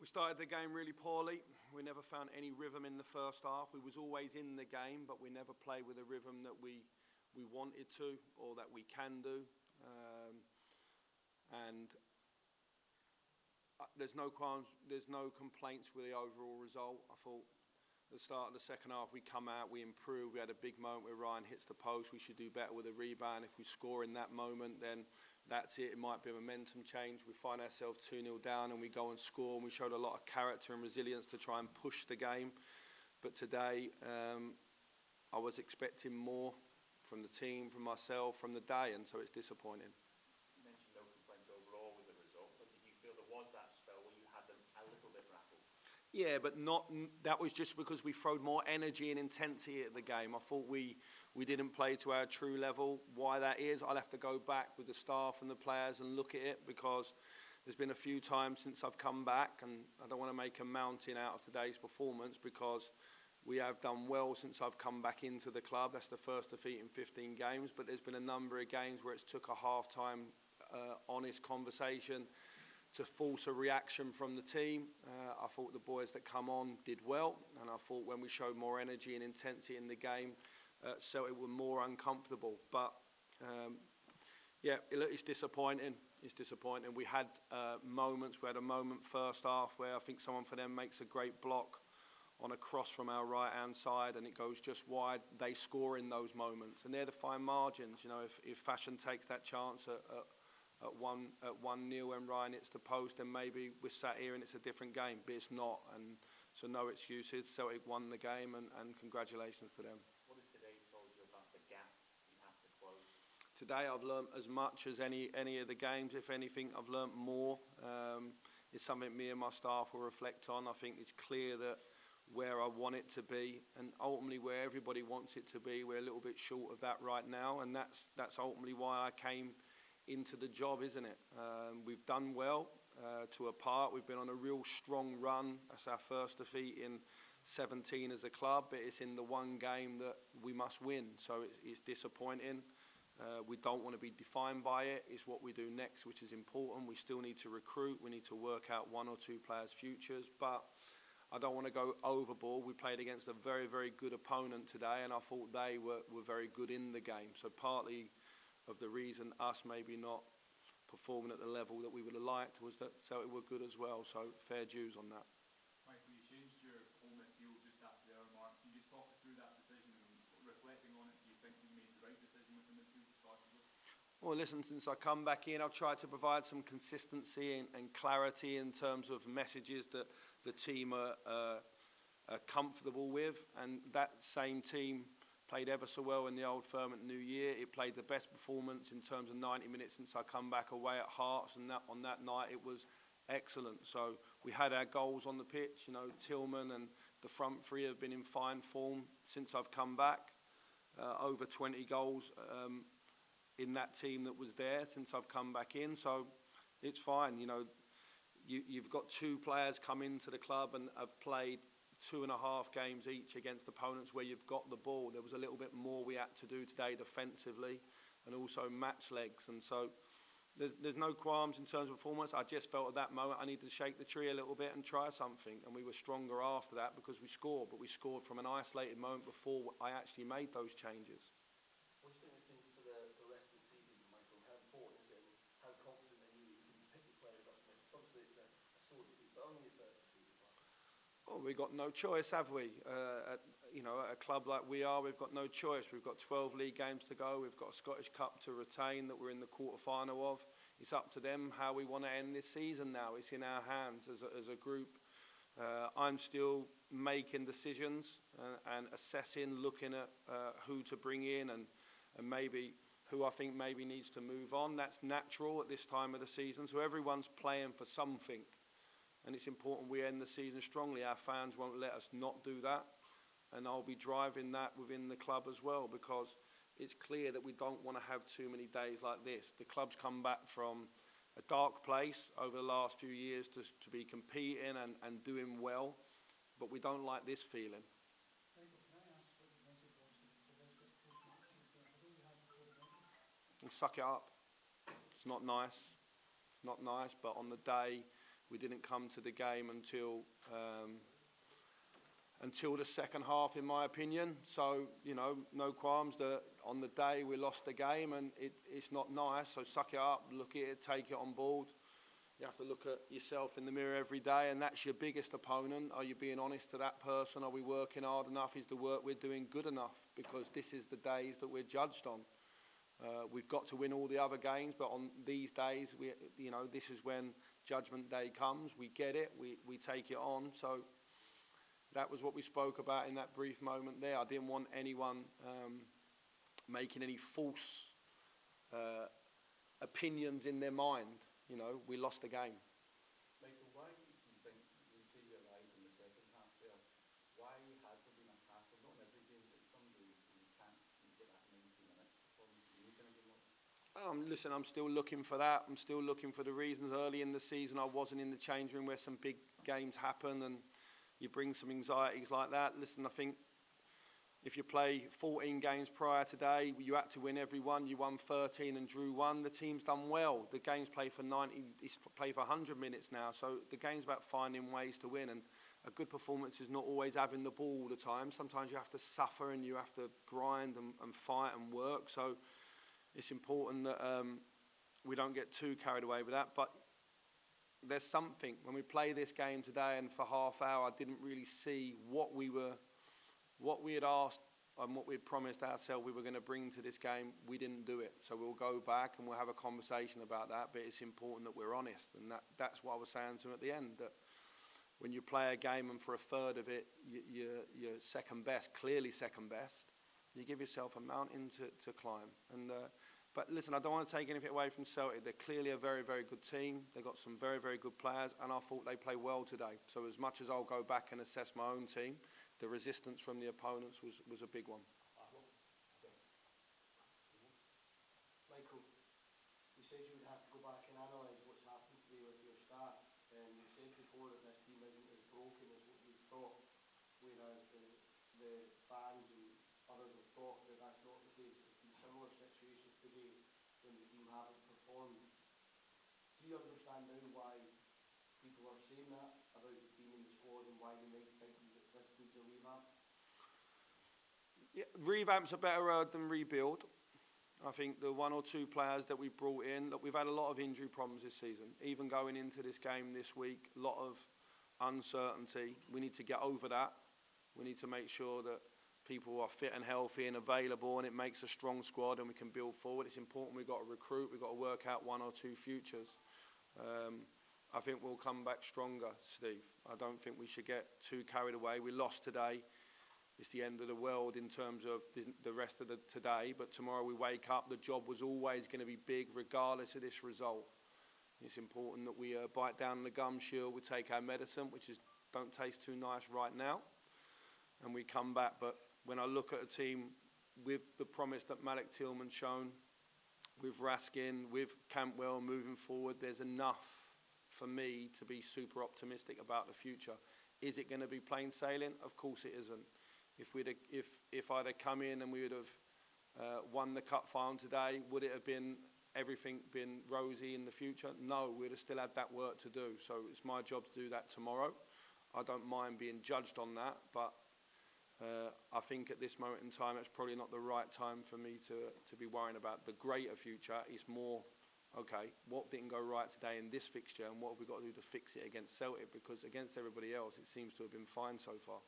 We started the game really poorly. We never found any rhythm in the first half. We was always in the game, but we never played with a rhythm that we wanted to or that we can do. There's no complaints with the overall result. I thought at the start of the second half we come out, we improved. We had a big moment where Ryan hits the post. We should do better with a rebound. If we score in that moment, then that's it. It might be a momentum change. We find ourselves 2-0 down and we go and score, and we showed a lot of character and resilience to try and push the game. But today I was expecting more from the team, from myself, from the day, and so it's disappointing. You mentioned no complaints overall with the result, but did you feel there was that spell where you had them a little bit rattled? Yeah, but that was just because we throwed more energy and intensity at the game. I thought we didn't play to our true level. Why that is, I'll have to go back with the staff and the players and look at it, because there's been a few times since I've come back, and I don't want to make a mountain out of today's performance, because we have done well since I've come back into the club. That's the first defeat in 15 games, but there's been a number of games where it's took a half-time honest conversation to force a reaction from the team. I thought the boys that come on did well, and I thought when we showed more energy and intensity in the game, Celtic were more uncomfortable. But yeah, it's disappointing. It's disappointing. We had moments. We had a moment first half where I think someone for them makes a great block on a cross from our right-hand side, and it goes just wide. They score in those moments, and they're the fine margins. You know, if Fashion takes that chance at 1-0 when Ryan hits the post, then maybe we're sat here and it's a different game, but it's not, and so no excuses. Celtic won the game, and congratulations to them. What has today told you about the gap you have to close? Today I've learnt as much as any of the games. If anything, I've learnt more. It's something me and my staff will reflect on. I think it's clear that where I want it to be, and ultimately where everybody wants it to be, we're a little bit short of that right now, and that's ultimately why I came into the job, isn't it? We've done well to a part. We've been on a real strong run. That's our first defeat in 17 as a club, but it's in the one game that we must win, so it's disappointing. We don't want to be defined by it. It's what we do next which is important. We still need to recruit. We need to work out one or two players' futures, but I don't want to go overboard. We played against a very, very good opponent today, and I thought they were very good in the game. So partly of the reason us maybe not performing at the level that we would have liked was that Celtic were good as well. So fair dues on that. Michael, you changed your home midfield just after the hour mark. Can you just talk us through that decision, and reflecting on it, do you think you made the right decision with the midfield possibly? Well, listen, since I come back in, I've tried to provide some consistency and clarity in terms of messages that the team are comfortable with, and that same team played ever so well in the Old Firm at New Year. It played the best performance in terms of 90 minutes since I come back away at Hearts, and on that night it was excellent. So we had our goals on the pitch. You know, Tillman and the front three have been in fine form since I've come back. Over 20 goals in that team that was there since I've come back in. So it's fine. You know, you've got two players come into the club and have played 2.5 games each against opponents where you've got the ball. There was a little bit more we had to do today defensively, and also match legs, and so there's no qualms in terms of performance. I just felt at that moment I needed to shake the tree a little bit and try something, and we were stronger after that because we scored, but we scored from an isolated moment before I actually made those changes. What do you think this means for the rest of the season, Michael? How important is it, and how confident are you that you can pick your players up from this? Obviously it's a sore defeat, but only your first defeat as well. Well, we've got no choice, have we? At a club like we are, we've got no choice. We've got 12 league games to go. We've got a Scottish Cup to retain that we're in the quarter-final of. It's up to them how we want to end this season now. It's in our hands as a group. I'm still making decisions and assessing, looking at who to bring in and maybe who I think maybe needs to move on. That's natural at this time of the season. So everyone's playing for something. And it's important we end the season strongly. Our fans won't let us not do that. And I'll be driving that within the club as well, because it's clear that we don't want to have too many days like this. The club's come back from a dark place over the last few years to be competing and doing well, but we don't like this feeling. Michael, can I ask what the message was to the boys at post-match? Although you had before the game? And suck it up. It's not nice. It's not nice, but on the day We didn't come to the game until the second half, in my opinion. So, you know, no qualms that on the day we lost the game, and it's not nice. So suck it up, look at it, take it on board. You have to look at yourself in the mirror every day, and that's your biggest opponent. Are you being honest to that person? Are we working hard enough? Is the work we're doing good enough? Because this is the days that we're judged on. We've got to win all the other games, but on these days, this is when Judgment Day comes. We get it, we take it on. So that was what we spoke about in that brief moment there. I didn't want anyone making any false opinions in their mind. You know, we lost the game. Michael, why do you think, you say you arrived in the second half there, why has there been a pattern, not in every game, but some days when you can't get that 90 minutes performance you need in a game like this? Listen, I'm still looking for that. I'm still looking for the reasons. Early in the season, I wasn't in the change room where some big games happen and you bring some anxieties like that. Listen, I think if you play 14 games prior today, you had to win every one. You won 13 and drew 1. The team's done well. The game's played for 90, it's played for 100 minutes now. So the game's about finding ways to win. And a good performance is not always having the ball all the time. Sometimes you have to suffer and you have to grind and fight and work. So it's important that we don't get too carried away with that. But there's something. When we play this game today and for half hour, I didn't really see what we had asked and what we had promised ourselves we were going to bring to this game. We didn't do it. So we'll go back and we'll have a conversation about that. But it's important that we're honest. And that's what I was saying to him at the end, that when you play a game and for a third of it, you're second best, clearly second best, you give yourself a mountain to climb. But listen, I don't want to take anything away from Celtic. They're clearly a very, very good team. They've got some very, very good players, and I thought they played well today. So as much as I'll go back and assess my own team, the resistance from the opponents was a big one. Michael, you said you would have to go back and analyse what's happened today with your staff. You said before that this team isn't as broken as what you thought, whereas the fans and others have thought that that's not the case. There's been similar situations today when the team haven't performed. Do you understand now why people are saying that about the team and the squad and why they might think that this needs a revamp? Yeah, revamp's a better word than rebuild. I think the one or two players that we brought in, look, we've had a lot of injury problems this season. Even going into this game this week, a lot of uncertainty. We need to get over that. We need to make sure that people are fit and healthy and available, and it makes a strong squad and we can build forward. It's important we've got to recruit, we've got to work out one or two futures. I think we'll come back stronger, Steve. I don't think we should get too carried away. We lost today. It's the end of the world in terms of the rest of the today, but tomorrow we wake up. The job was always going to be big regardless of this result. It's important that we bite down the gum shield, we take our medicine, which don't taste too nice right now, and we come back. But when I look at a team with the promise that Malik Tillman's shown, with Raskin, with Campbell moving forward, there's enough for me to be super optimistic about the future. Is it going to be plain sailing? Of course it isn't. If I'd have come in and we would have won the cup final today, would it have been everything been rosy in the future? No, we'd have still had that work to do. So it's my job to do that tomorrow. I don't mind being judged on that, but I think at this moment in time, it's probably not the right time for me to be worrying about the greater future. It's more, okay, what didn't go right today in this fixture and what have we got to do to fix it against Celtic? Because against everybody else, it seems to have been fine so far.